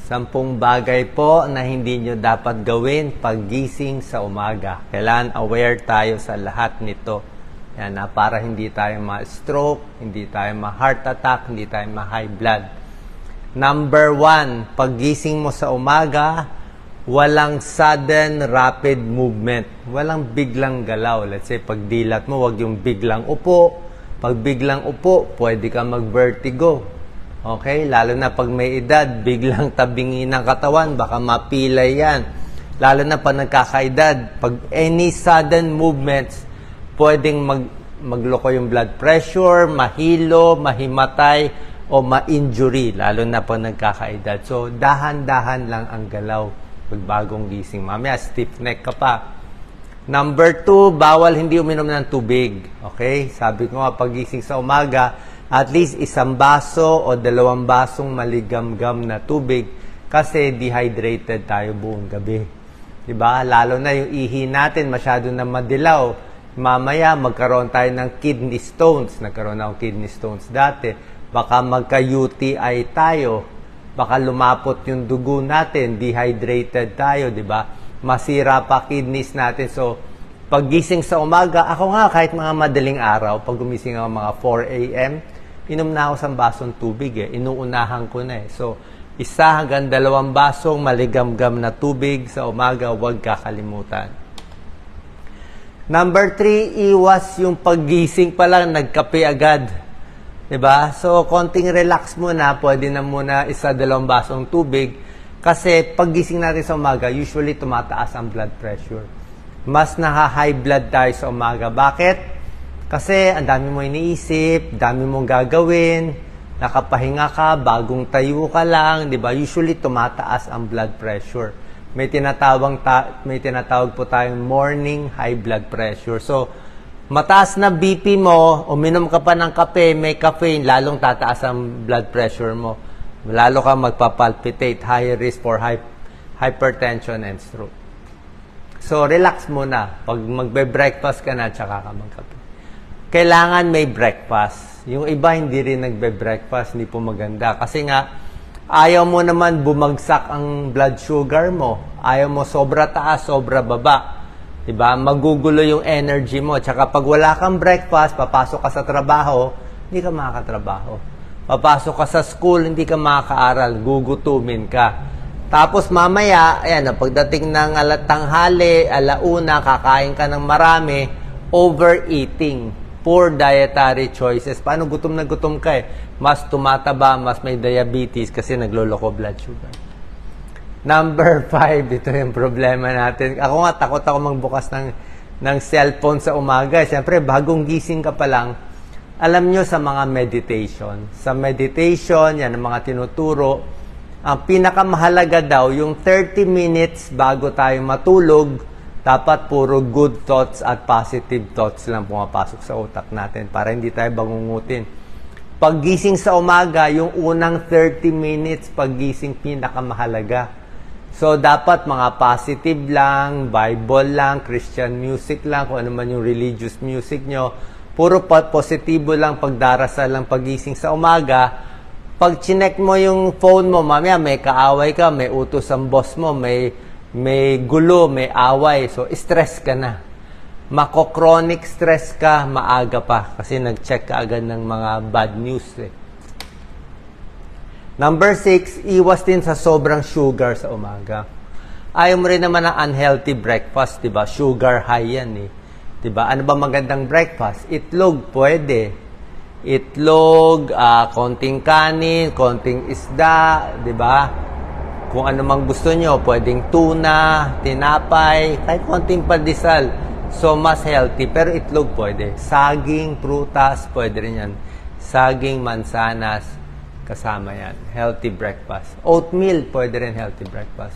10 bagay po na hindi nyo dapat gawin paggising sa umaga. Kailangan aware tayo sa lahat nito. Yan, para hindi tayo ma-stroke, hindi tayo ma-heart attack, hindi tayo ma-high blood. Number 1, paggising mo sa umaga, walang sudden rapid movement. Walang biglang galaw. Let's say, pagdilat mo, wag yung biglang upo. Pag biglang upo, pwede ka mag-vertigo. Okay? Lalo na pag may edad, biglang tabingi ng katawan, baka mapilay yan. Lalo na pag nagkakaedad, pag any sudden movements, pwedeng magloko yung blood pressure, mahilo, mahimatay, o ma-injury, lalo na pag nagkakaedad. So, dahan-dahan lang ang galaw pag bagong gising. Mamaya, stiff neck ka pa. Number 2, bawal hindi uminom ng tubig. Okay? Sabi ko nga, paggising sa umaga, at least 1 baso o 2 basong maligamgam na tubig kasi dehydrated tayo buong gabi. Diba? Lalo na yung ihi natin masyado na madilaw. Mamaya magkaroon tayo ng kidney stones. Nagkaroon ako kidney stones dati. Baka magka-UTI tayo. Baka lumapot yung dugo natin. Dehydrated tayo, diba? Masira pa kidneys natin. So, paggising sa umaga, ako nga kahit mga madaling araw, pag gumising ako mga 4 a.m., inom na ako 1 basong tubig Inuunahan ko na So, 1 hanggang 2 basong maligamgam na tubig sa umaga, huwag kakalimutan. Number 3, iwas yung paggising pa lang, nagkape agad. Diba? So, konting relax muna, pwede na muna 1-2 basong tubig. Kasi paggising natin sa umaga, usually tumataas ang blood pressure. Mas naha-high blood tayo sa umaga. Bakit? Kasi ang dami mo iniisip, dami mong gagawin, nakapahinga ka, bagong tayo ka lang, 'di ba? Usually tumataas ang blood pressure. May tinatawag po tayong morning high blood pressure. So, mataas na BP mo, uminom ka pa ng kape, may caffeine, lalong tataas ang blood pressure mo. Lalo ka magpapalpitate, high risk for hypertension and stroke. So, relax muna. Pag magbe-breakfast ka na, tsaka ka magkape. Kailangan may breakfast. Yung iba hindi rin nagbe-breakfast, hindi po maganda. Kasi nga, ayaw mo naman bumagsak ang blood sugar mo. Ayaw mo sobra taas, sobra baba. Diba? Magugulo yung energy mo. Tsaka pag wala kang breakfast, papasok ka sa trabaho, hindi ka makakatrabaho. Papasok ka sa school, hindi ka makakaaral. Gugutumin ka. Tapos mamaya, ayan, pagdating ng tanghali, alauna, kakain ka ng marami, overeating. Poor dietary choices. Paano gutom na gutom ka Mas tumataba, mas may diabetes kasi nagloloko blood sugar. Number 5, ito yung problema natin. Ako nga, takot ako magbukas ng cellphone sa umaga. Siyempre, bagong gising ka pa lang, alam nyo sa mga meditation. Sa meditation, yan ang mga tinuturo. Ang pinakamahalaga daw, yung 30 minutes bago tayo matulog, dapat puro good thoughts at positive thoughts lang pumapasok sa utak natin para hindi tayo bangungutin. Paggising sa umaga, yung unang 30 minutes, paggising pinakamahalaga. So, dapat mga positive lang, Bible lang, Christian music lang, kung ano man yung religious music nyo. Puro positibo lang, pagdarasal lang paggising sa umaga. Pag chinek mo yung phone mo, mamaya may kaaway ka, may utos ang boss mo, may gulo, may away. So, stress ka na. Mako-chronic stress ka, maaga pa. Kasi nag-check ka agad ng mga bad news Number 6, iwas din sa sobrang sugar sa umaga. Ayaw mo rin naman ng unhealthy breakfast, diba? Sugar high yan Diba? Ano ba magandang breakfast? Itlog, pwede. Itlog, konting kanin, konting isda, diba? Kung ano mang gusto nyo, pwedeng tuna, tinapay, kahit konting pandesal. So, mas healthy. Pero itlog pwede. Saging, prutas, pwede rin yan. Saging, mansanas, kasama yan. Healthy breakfast. Oatmeal, pwede rin healthy breakfast.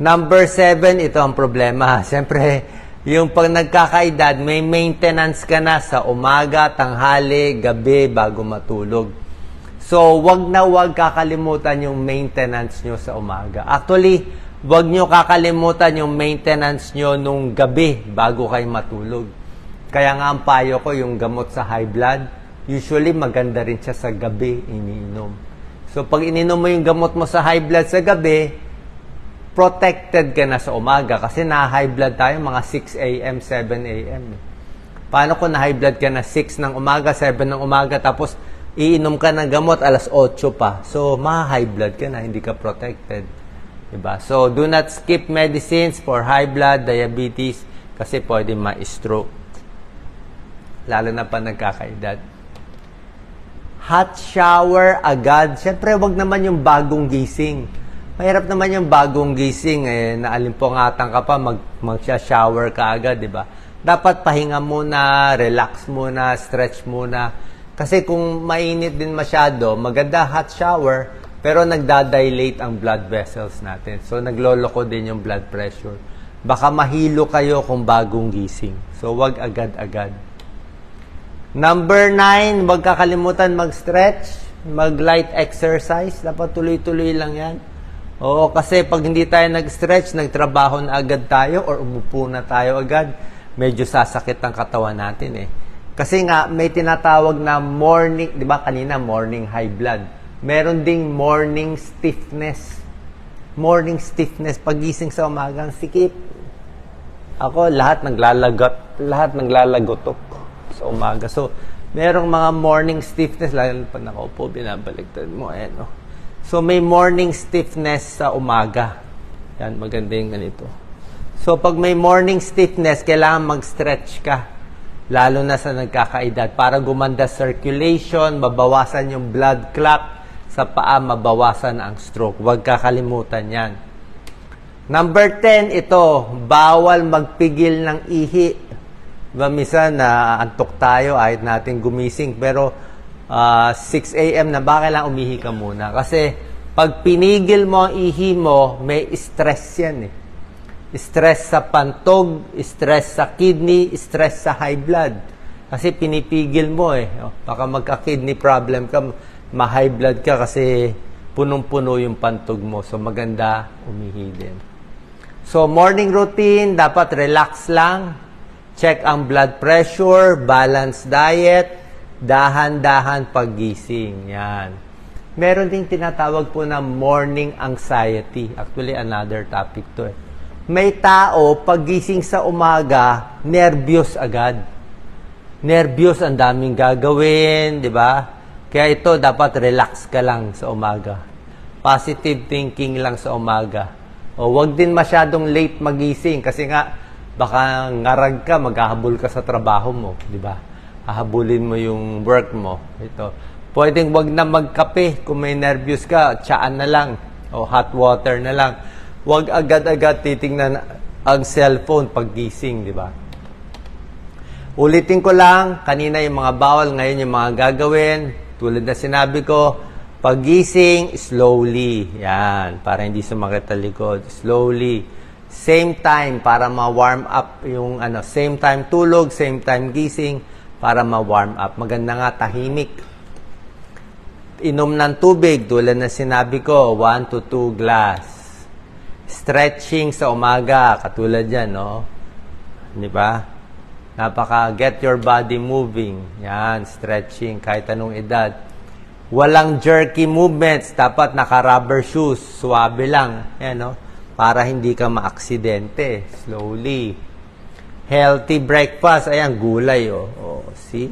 Number 7, ito ang problema. Siyempre, yung pag nagkakaedad, may maintenance ka na sa umaga, tanghali, gabi, bago matulog. So, wag kakalimutan yung maintenance nyo sa umaga. Actually, wag nyo kakalimutan yung maintenance nyo nung gabi bago kayo matulog. Kaya nga ang payo ko, yung gamot sa high blood, usually maganda rin siya sa gabi iniinom. So, pag ininom mo yung gamot mo sa high blood sa gabi, protected ka na sa umaga. Kasi na-high blood tayo mga 6 a.m., 7 a.m. Paano kung na-high blood ka na 6 ng umaga, 7 ng umaga, tapos iinom ka ng gamot alas 8 pa. So, ma-high blood ka na, hindi ka protected. Diba? So, do not skip medicines for high blood, diabetes, kasi pwede ma-stroke. Lalo na pa nagkakaedad. Hot shower agad. Siyempre, wag naman yung bagong gising. Mahirap naman yung bagong gising. Naalimpungatan ka pa, mag-shower ka agad, di ba? Dapat pahinga muna, relax muna, stretch muna. Kasi kung mainit din masyado, maganda hot shower, pero nagdadilate ang blood vessels natin. So, nagloloko din yung blood pressure. Baka mahilo kayo kung bagong gising. So, wag agad-agad. Number 9, wag kakalimutan mag-stretch, mag-light exercise. Dapat tuloy-tuloy lang yan. Oo, kasi pag hindi tayo nag-stretch, nagtrabaho na agad tayo or umupo na tayo agad, medyo sasakit ang katawan natin eh. Kasi nga, may tinatawag na morning, di ba kanina, morning high blood. Meron ding morning stiffness. Morning stiffness, pagising sa umagang sikip. Ako, lahat naglalagotok sa umaga. So, merong mga morning stiffness, lalo pa nakaupo, binabaliktad mo, ayan, no? So, may morning stiffness sa umaga. Yan, maganda yung ganito. So, pag may morning stiffness, kailangan mag-stretch ka. Lalo na sa nagkakaedad. Para gumanda circulation, mabawasan yung blood clot sa paa, mabawasan ang stroke. Huwag kakalimutan yan. Number 10, ito, bawal magpigil ng ihi. Diba, minsan, antok tayo, ayaw natin gumising, pero 6 a.m. na ba, kailangan umihi ka muna. Kasi, pag pinigil mo ang ihi mo, may stress yan eh. Stress sa pantog, stress sa kidney, stress sa high blood. Kasi pinipigil mo eh. Baka magka-kidney problem ka, ma-high blood ka kasi punong-puno yung pantog mo. So, maganda umihi din. So, morning routine, dapat relax lang. Check ang blood pressure, balanced diet, dahan-dahan paggising. Yan. Meron ding tinatawag po na morning anxiety. Actually, another topic to eh. May tao, paggising sa umaga, nervyos agad. Nervyos, ang daming gagawin, di ba? Kaya ito, dapat relax ka lang sa umaga. Positive thinking lang sa umaga. O wag din masyadong late magising kasi nga baka ngarag ka, maghahabol ka sa trabaho mo, di ba? Hahabulin mo yung work mo. Ito. Pwedeng wag na magkape kung may nervyos ka, tsaan na lang o hot water na lang. Wag agad-agad titingnan ang cellphone paggising, di ba? Ulitin ko lang, kanina yung mga bawal, ngayon yung mga gagawin. Tulad na sinabi ko, paggising, slowly. Yan, para hindi sumakit ang likod. Slowly. Same time, para ma-warm up yung, same time tulog, same time gising, para ma-warm up. Maganda nga, tahimik. Inom ng tubig, tulad na sinabi ko, 1 to 2 glass. Stretching sa umaga, katulad yan, no? Di ba? Get your body moving. Yan, stretching, kahit anong edad. Walang jerky movements. Dapat naka-rubber shoes. Suwabe lang. Yan, no? Para hindi ka ma-aksidente. Slowly. Healthy breakfast. Ayan, gulay, oh. Oh, see?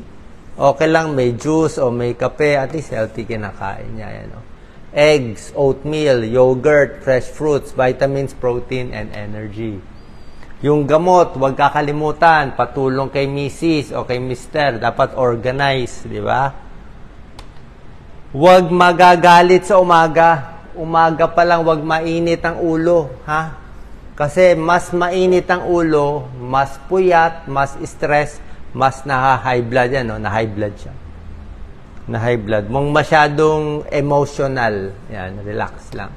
Okay lang, may juice o may kape. At least healthy kinakain niya. Yan, oh. Eggs, oatmeal, yogurt, fresh fruits, vitamins, protein, and energy. Yung gamot, huwag kakalimutan. Patulong kay Mrs. o kay Mr. Dapat organize, di ba? Huwag magagalit sa umaga. Umaga pa lang, huwag mainit ang ulo. Ha? Kasi mas mainit ang ulo, mas puyat, mas stress, mas na-high blood yan. No? Na-high blood siya. Na-high blood. Mong masyadong emotional. Yan, relax lang.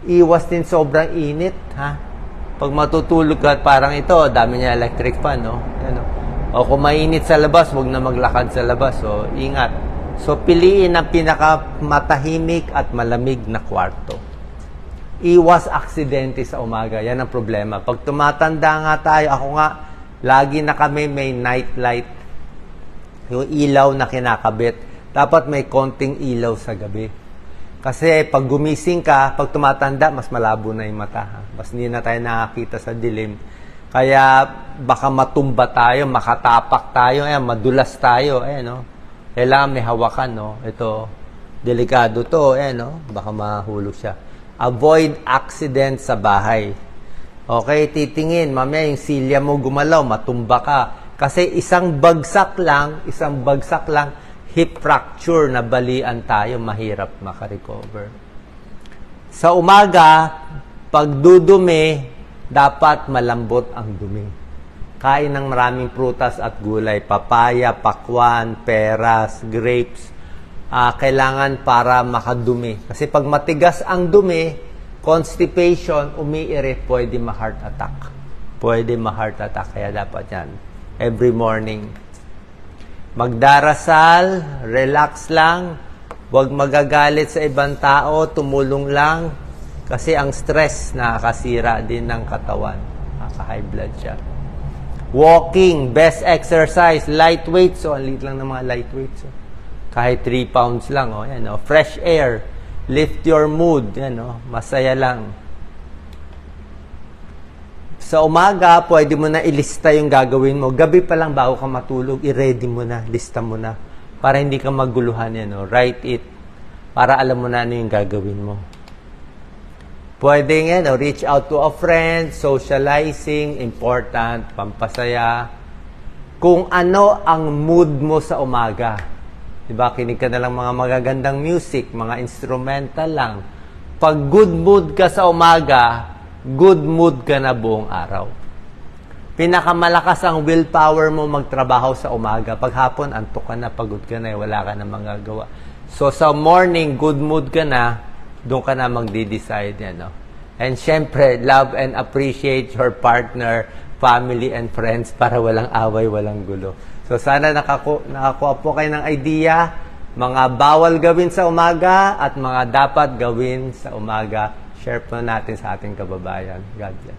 Iwas din sobrang init. Ha? Pag matutulog ka, parang ito, dami niya electric fan. No? Yan, no? O kung mainit sa labas, huwag na maglakad sa labas. So, ingat. So, piliin ang pinakamatahimik at malamig na kwarto. Iwas aksidente sa umaga. Yan ang problema. Pag tumatanda nga tayo, ako nga, lagi na kami may night light. Yung ilaw na kinakabit. Dapat may konting ilaw sa gabi. Kasi pag gumising ka, pag tumatanda, mas malabo na yung mata. Ha? Mas hindi na tayo nakakita sa dilim. Kaya baka matumba tayo, makatapak tayo, madulas tayo. No? Kailangan may hawakan. No? Ito, delikado to. No? Baka mahulog siya. Avoid accident sa bahay. Okay, titingin. Mamaya yung silya mo gumalaw, matumba ka. Kasi isang bagsak lang, hip fracture na balian tayo, mahirap makarecover. Sa umaga, pag dudumi, dapat malambot ang dumi. Kain ng maraming prutas at gulay, papaya, pakwan, peras, grapes. Kailangan para makadumi. Kasi pag matigas ang dumi, constipation, umiire, pwede ma-heart attack. Kaya dapat yan. Every morning. Magdarasal, relax lang, huwag magagalit sa ibang tao, tumulong lang, kasi ang stress nakakasira din ng katawan. Nakaka-high blood siya. Walking, best exercise, light weights. So, ang liit lang ng mga light weights. Kahit 3 pounds lang. Fresh air, lift your mood. Masaya lang. Sa umaga, pwede mo na ilista yung gagawin mo. Gabi pa lang bago ka matulog, i-ready mo na, lista mo na. Para hindi ka maguluhan Write it. Para alam mo na ano yung gagawin mo. Pwede reach out to a friend, socializing, important, pampasaya. Kung ano ang mood mo sa umaga. Diba, kinig ka na lang mga magagandang music, mga instrumental lang. Pag good mood ka sa umaga, good mood ka na buong araw. Pinakamalakas ang willpower mo magtrabaho sa umaga. Pag hapon, antok ka na, pagod ka na, wala ka na magagawa. So, sa morning, good mood ka na, doon ka na magde-decide. And syempre, love and appreciate your partner, family, and friends para walang away, walang gulo. So, sana nakakuha po kayo ng idea, mga bawal gawin sa umaga at mga dapat gawin sa umaga. Share po natin sa ating kababayan. God bless.